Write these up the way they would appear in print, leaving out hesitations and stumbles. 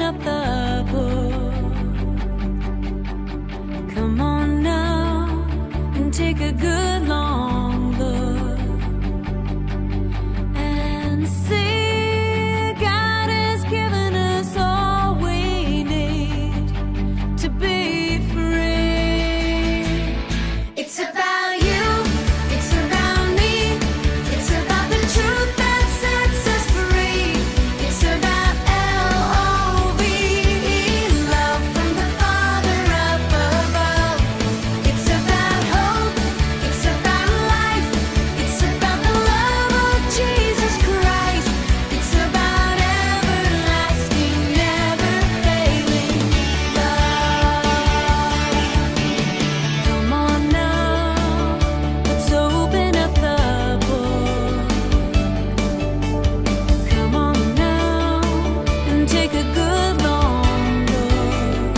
open up the book. Come on now and take a good long look and see God has given us all we need to be free. It's about you, it's about me, it's about the truth that sets us free. It's about L-O-V-E, love from the Father up above. It's about hope, it's about life, it's about the love of Jesus Christ. It's about everlasting, never failing love. Come on now, let's open up the book. Come on now and take a good long look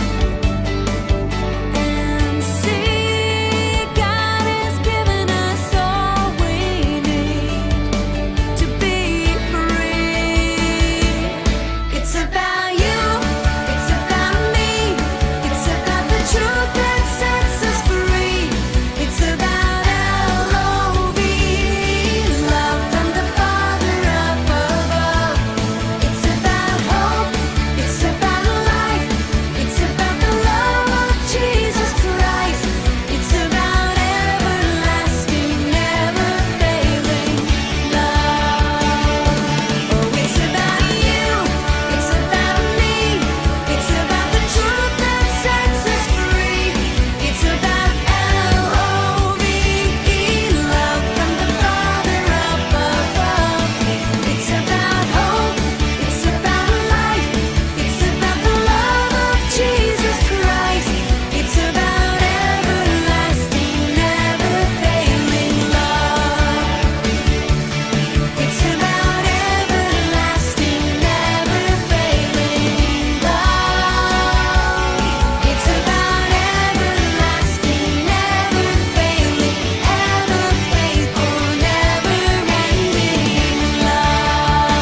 and see God has given us all we need to be free. It's about you, it's about me, it's about the truth that sets us free. It's about L-O-V-E, love from the Father up above. It's about hope, it's about life, it's about the love of Jesus Christ. It's about everlasting, never failing love. Oh, it's about you, it's about me, it's about the truth that sets us free. It's about L-O-V-E, love from the Father up above. It's about hope, it's about life, it's about the love of Jesus Christ. It's about everlasting, never failing love. It's about everlasting, never failing love. It's about everlasting, never failing, ever faithful, never ending love.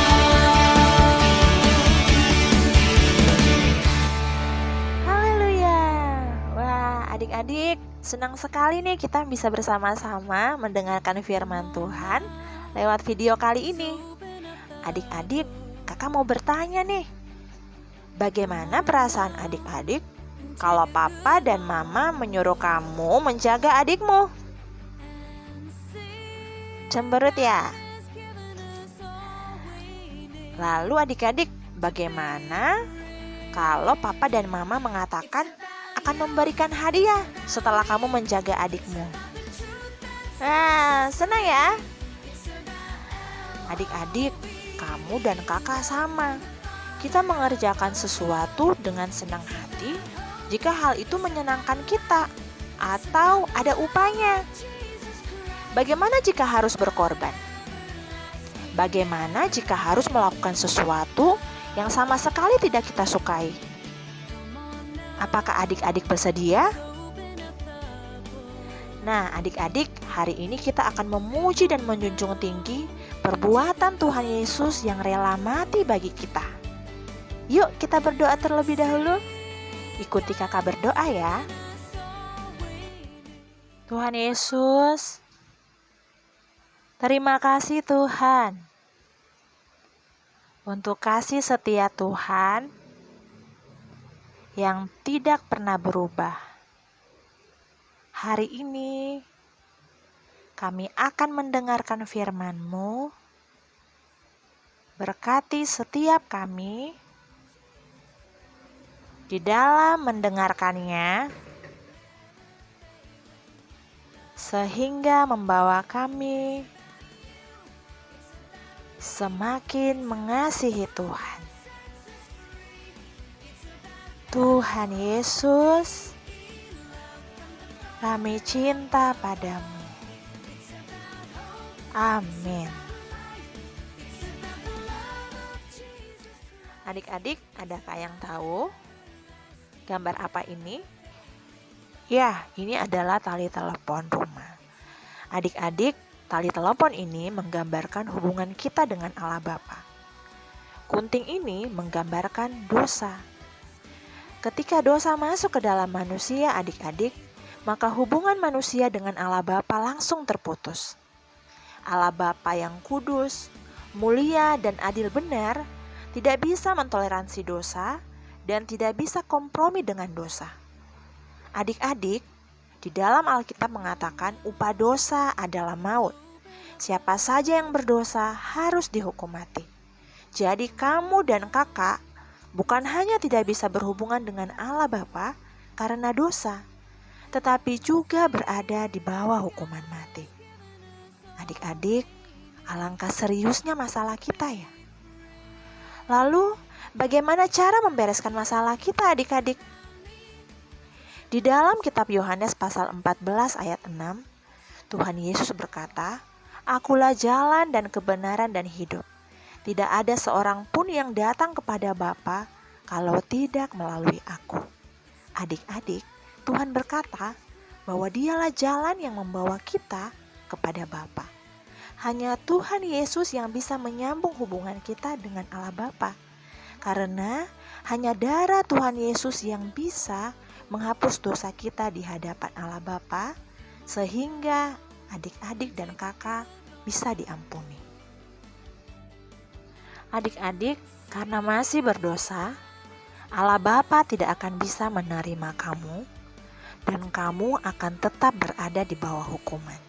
Haleluya. Wah, adik-adik, senang sekali nih kita bisa bersama-sama mendengarkan firman Tuhan lewat video kali ini. Adik-adik, kakak mau bertanya nih, bagaimana perasaan adik-adik kalau papa dan mama menyuruh kamu menjaga adikmu? Cemberut ya? Lalu adik-adik, bagaimana kalau papa dan mama mengatakan akan memberikan hadiah setelah kamu menjaga adikmu? Nah, senang ya? Adik-adik, kamu dan kakak sama. Kita mengerjakan sesuatu dengan senang hati jika hal itu menyenangkan kita atau ada upahnya. Bagaimana jika harus berkorban? Bagaimana jika harus melakukan sesuatu yang sama sekali tidak kita sukai? Apakah adik-adik bersedia? Nah, adik-adik, hari ini kita akan memuji dan menjunjung tinggi perbuatan Tuhan Yesus yang rela mati bagi kita. Yuk kita berdoa terlebih dahulu. Ikuti kakak berdoa ya. Tuhan Yesus, terima kasih Tuhan untuk kasih setia Tuhan yang tidak pernah berubah. Hari ini kami akan mendengarkan firman-Mu. Berkati setiap kami di dalam mendengarkannya, sehingga membawa kami semakin mengasihi Tuhan. Tuhan Yesus, kami cinta padamu. Amin. Adik-adik, adakah yang tahu gambar apa ini? Ya, ini adalah tali telepon rumah. Adik-adik, tali telepon ini menggambarkan hubungan kita dengan Allah Bapa. Gunting ini menggambarkan dosa Ketika dosa masuk ke dalam manusia, adik-adik, maka hubungan manusia dengan Allah Bapa langsung terputus. Allah Bapa yang kudus, mulia, dan adil benar tidak bisa mentoleransi dosa dan tidak bisa kompromi dengan dosa. Adik-adik, di dalam Alkitab mengatakan upah dosa adalah maut. Siapa saja yang berdosa harus dihukum mati. Jadi kamu dan kakak bukan hanya tidak bisa berhubungan dengan Allah Bapa karena dosa, tetapi juga berada di bawah hukuman mati. Adik-adik, alangkah seriusnya masalah kita ya. Lalu, bagaimana cara membereskan masalah kita adik-adik? Di dalam kitab Yohanes pasal 14 ayat 6, Tuhan Yesus berkata, "Akulah jalan dan kebenaran dan hidup. Tidak ada seorang pun yang datang kepada Bapa kalau tidak melalui aku." Adik-adik, Tuhan berkata bahwa Dialah jalan yang membawa kita kepada Bapa. Hanya Tuhan Yesus yang bisa menyambung hubungan kita dengan Allah Bapa. Karena hanya darah Tuhan Yesus yang bisa menghapus dosa kita di hadapan Allah Bapa, sehingga adik-adik dan kakak bisa diampuni. Adik-adik, karena masih berdosa, Allah Bapa tidak akan bisa menerima kamu, dan kamu akan tetap berada di bawah hukuman.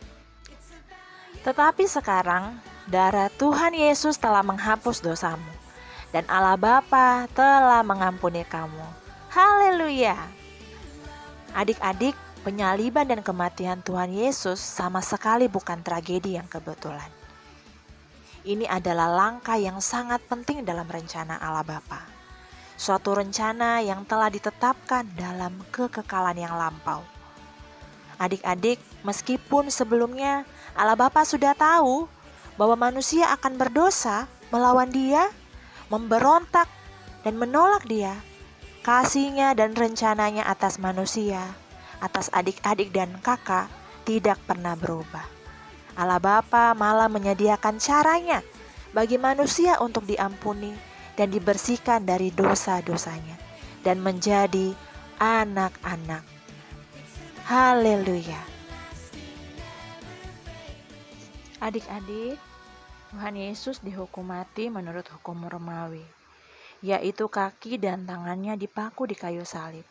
Tetapi sekarang, darah Tuhan Yesus telah menghapus dosamu, dan Allah Bapa telah mengampuni kamu. Haleluya! Adik-adik, penyaliban dan kematian Tuhan Yesus sama sekali bukan tragedi yang kebetulan. Ini adalah langkah yang sangat penting dalam rencana Allah Bapa. Suatu rencana yang telah ditetapkan dalam kekekalan yang lampau. Adik-adik, meskipun sebelumnya Allah Bapa sudah tahu bahwa manusia akan berdosa melawan Dia, memberontak dan menolak Dia, kasih-Nya dan rencananya atas manusia, atas adik-adik dan kakak tidak pernah berubah. Allah Bapa malah menyediakan caranya bagi manusia untuk diampuni dan dibersihkan dari dosa-dosanya dan menjadi anak-anak. Haleluya. Adik-adik, Tuhan Yesus dihukum mati menurut hukum Romawi, yaitu kaki dan tangannya dipaku di kayu salib.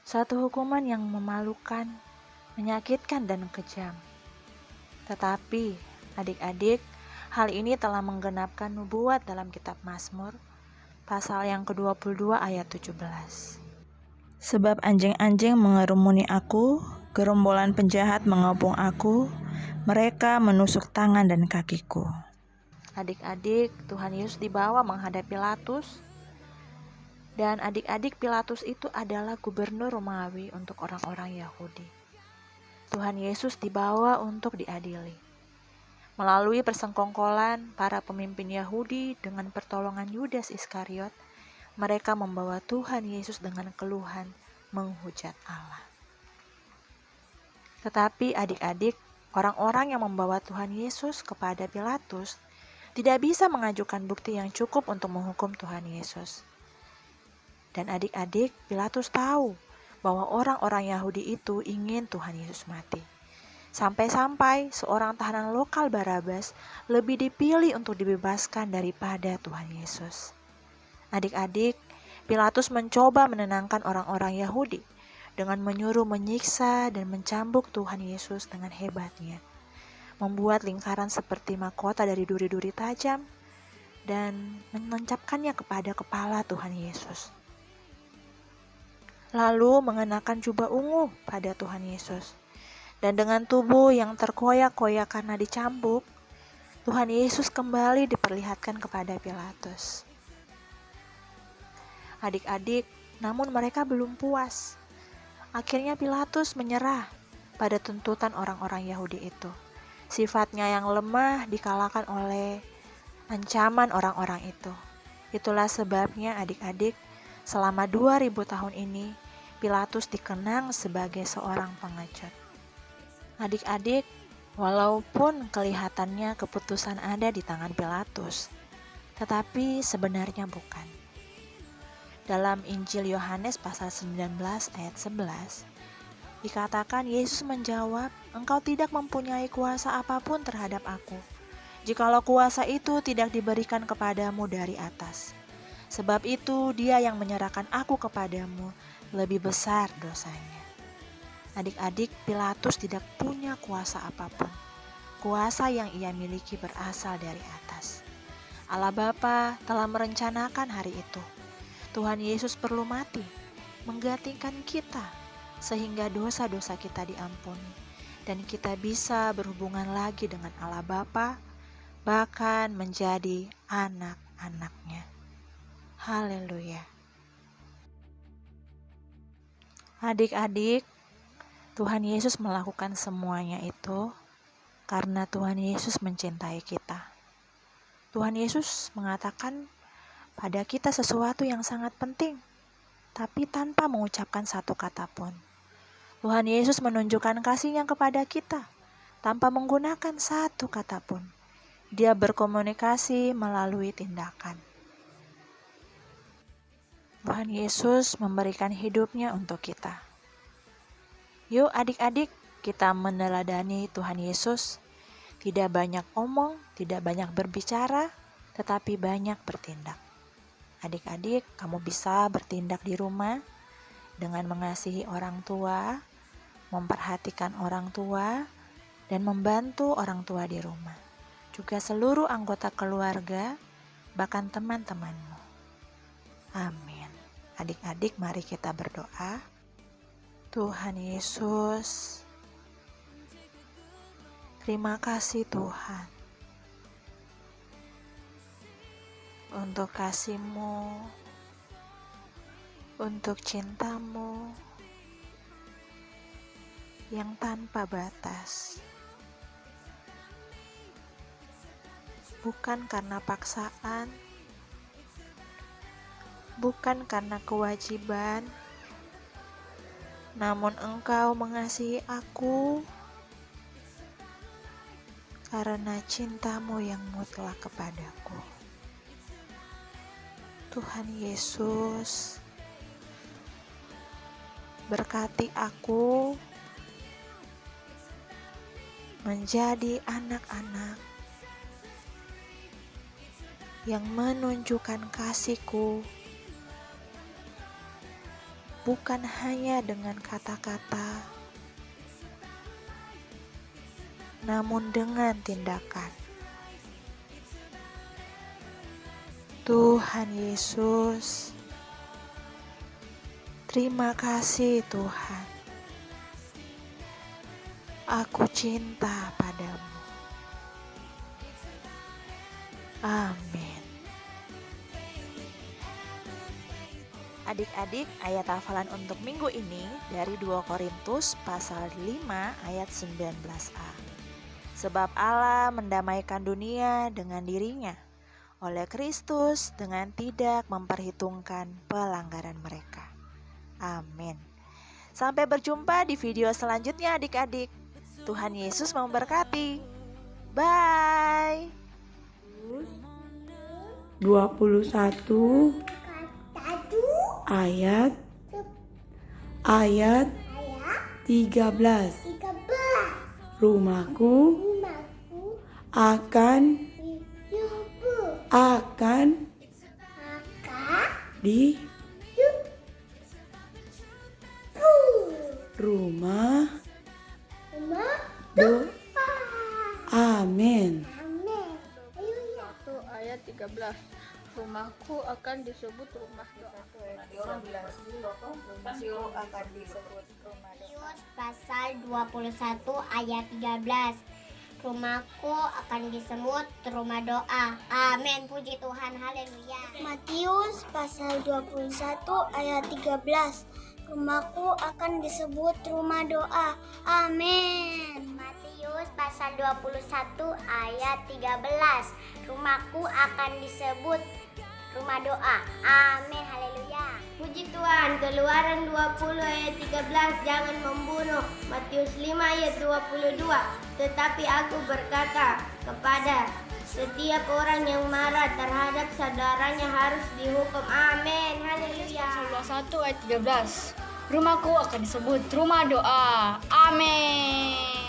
Satu hukuman yang memalukan, menyakitkan dan kejam. Tetapi, adik-adik, hal ini telah menggenapkan nubuat dalam kitab Mazmur, pasal yang ke-22 ayat 17. Sebab anjing-anjing mengerumuni aku, gerombolan penjahat mengepung aku, mereka menusuk tangan dan kakiku. Adik-adik, Tuhan Yesus dibawa menghadap Pilatus. Dan adik-adik, Pilatus itu adalah gubernur Romawi untuk orang-orang Yahudi. Tuhan Yesus dibawa untuk diadili. Melalui persengkongkolan para pemimpin Yahudi dengan pertolongan Yudas Iskariot, mereka membawa Tuhan Yesus dengan keluhan menghujat Allah. Tetapi adik-adik, orang-orang yang membawa Tuhan Yesus kepada Pilatus tidak bisa mengajukan bukti yang cukup untuk menghukum Tuhan Yesus. Dan adik-adik, Pilatus tahu bahwa orang-orang Yahudi itu ingin Tuhan Yesus mati. Sampai-sampai seorang tahanan lokal Barabas lebih dipilih untuk dibebaskan daripada Tuhan Yesus. Adik-adik, Pilatus mencoba menenangkan orang-orang Yahudi dengan menyuruh menyiksa dan mencambuk Tuhan Yesus dengan hebatnya, membuat lingkaran seperti mahkota dari duri-duri tajam dan menancapkannya kepada kepala Tuhan Yesus. Lalu mengenakan jubah ungu pada Tuhan Yesus. Dan dengan tubuh yang terkoyak-koyak karena dicambuk, Tuhan Yesus kembali diperlihatkan kepada Pilatus. Adik-adik, namun mereka belum puas. Akhirnya Pilatus menyerah pada tuntutan orang-orang Yahudi itu. Sifatnya yang lemah dikalahkan oleh ancaman orang-orang itu. Itulah sebabnya adik-adik, selama 2000 tahun ini, Pilatus dikenang sebagai seorang pengecut. Adik-adik, walaupun kelihatannya keputusan ada di tangan Pilatus, tetapi sebenarnya bukan. Dalam Injil Yohanes pasal 19 ayat 11, dikatakan Yesus menjawab, "Engkau tidak mempunyai kuasa apapun terhadap aku, jikalau kuasa itu tidak diberikan kepadamu dari atas. Sebab itu dia yang menyerahkan aku kepadamu lebih besar dosanya." Adik-adik, Pilatus tidak punya kuasa apapun. Kuasa yang ia miliki berasal dari atas. Allah Bapa telah merencanakan hari itu. Tuhan Yesus perlu mati, menggantikan kita, sehingga dosa-dosa kita diampuni, dan kita bisa berhubungan lagi dengan Allah Bapa, bahkan menjadi anak-anaknya. Haleluya. Adik-adik, Tuhan Yesus melakukan semuanya itu karena Tuhan Yesus mencintai kita. Tuhan Yesus mengatakan pada kita sesuatu yang sangat penting, tapi tanpa mengucapkan satu kata pun. Tuhan Yesus menunjukkan kasih-Nya kepada kita tanpa menggunakan satu kata pun. Dia berkomunikasi melalui tindakan. Tuhan Yesus memberikan hidupnya untuk kita. Yuk adik-adik, kita meneladani Tuhan Yesus. Tidak banyak omong, tidak banyak berbicara, tetapi banyak bertindak. Adik-adik, kamu bisa bertindak di rumah dengan mengasihi orang tua, memperhatikan orang tua, dan membantu orang tua di rumah. Juga seluruh anggota keluarga, bahkan teman-temanmu. Amin. Adik-adik, mari kita berdoa. Tuhan Yesus, terima kasih Tuhan untuk kasih-Mu, untuk cinta-Mu yang tanpa batas. Bukan karena paksaan, bukan karena kewajiban, namun Engkau mengasihi aku karena cinta-Mu yang mutlak kepadaku. Tuhan Yesus, berkati aku menjadi anak-anak yang menunjukkan kasih-Ku bukan hanya dengan kata-kata, namun dengan tindakan. Tuhan Yesus, terima kasih Tuhan. Aku cinta padamu. Amin. Adik-adik, ayat hafalan untuk minggu ini dari 2 Korintus pasal 5 ayat 19a. Sebab Allah mendamaikan dunia dengan dirinya oleh Kristus dengan tidak memperhitungkan pelanggaran mereka. Amin. Sampai berjumpa di video selanjutnya adik-adik. Tuhan Yesus memberkati. Bye. 21 ayat 13. Rumahku akan di rumah doa. Amin. 1 ayat 13. Rumahku akan disebut rumah doa. Matius pasal 21 ayat 13. Rumahku akan disebut rumah doa. Amin. Puji Tuhan. Haleluya. Matius pasal 21 ayat 13. Rumahku akan disebut rumah doa. Amin. Matius pasal 21 ayat 13. Rumahku akan disebut rumah doa. Amin. Haleluya. Puji Tuhan. Keluaran 20 ayat 13. Jangan membunuh. Matius 5 ayat 22. Tetapi aku berkata kepada Setiap orang yang marah terhadap saudaranya harus dihukum. Amin. Haleluya. 21 ayat 13. Rumahku akan disebut rumah doa. Amin.